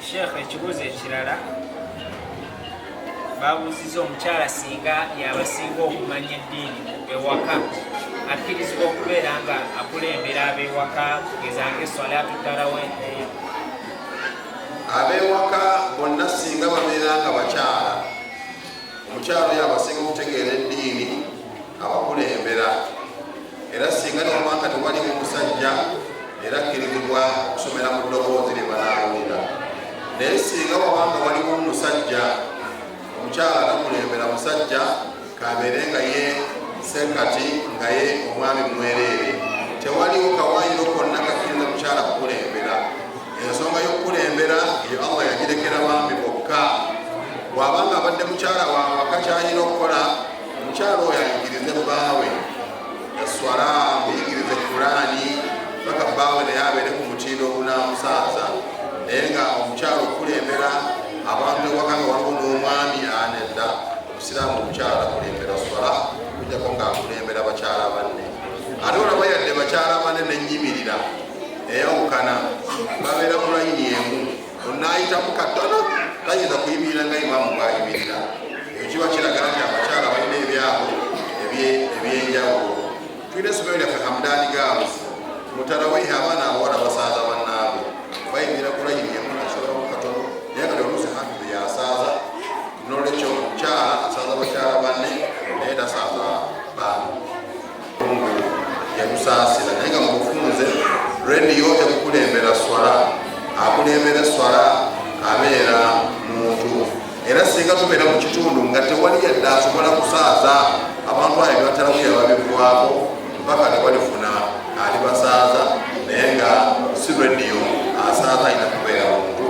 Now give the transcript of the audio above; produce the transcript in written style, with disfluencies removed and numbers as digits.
Sheikh ekibuuzo ekirala babuuziza omukyala singa yabasinga okumanya eddiini ewaka akkirizibwa okubeera nga akulembera ab'ewaka kugeza ng'eswalaatu tarawih. Ab'ewaka bonna singa babeera nga bakyala, omukyala oyo abasinga okutegeera eddiini abakulembera, era singa nobanga tewalimu musajja era akkirizibwa okusomera mu ddoboozi lye banaawulira. Naye singa wabanga waliwo omusajja, omukyala takulembera musajja kabeere nga ye sekati nga ye omwami mwereere, tewaliwo kawaayiro konna kakkiriza mukyala kukulembera. Ensonga y'okukulembera eyo Allah yagirekera baami bokka. Bw'abanga abadde mukyala wawaka kyalina okukola, omukyala oyo ayigirize bbaawe eswala, muyigirize Qur'ani paka bbaawe naye abeere ku mutindo ogunaamusaaza. Naye nga omukyala okulembera abantu ewaka nga waliwo n'omwami anedda, omusiraamu omukyala akulembera swala kujjako ng'akulembera bakyala banne. Ate olaba yadde bakyala banne nenyimirira eyawukana babeera ku layini emu, onaayitamu katono tayinza kuyimirira nga imaamu bw'ayimirira. Ekyo kiba kiragala nti abakyala balina ebyabwe ebyenjawulo. Tulina essomero lyaffe Hamdani Girls, mu tarawihi abaana abawala basaaza bannaabwe bayimirira ku layini emu nakyolamu katono, naye kati oluusi hafizi yasaaza. N'olwekyo omukyala asaaza bakyala banne naye tasaaza baami yamusaasira. Naye nga mu bufunze rediyo tekukulembera swala, akulembera swala abeera muntu. Era singa tubeera mu kitundu nga tewali yadde asobola kusaaza, abantu ayo byatarawiya babivwako mpaka ne balifuna alibasaaza, naye nga si rediyo asaaza ayina kubeera muntu.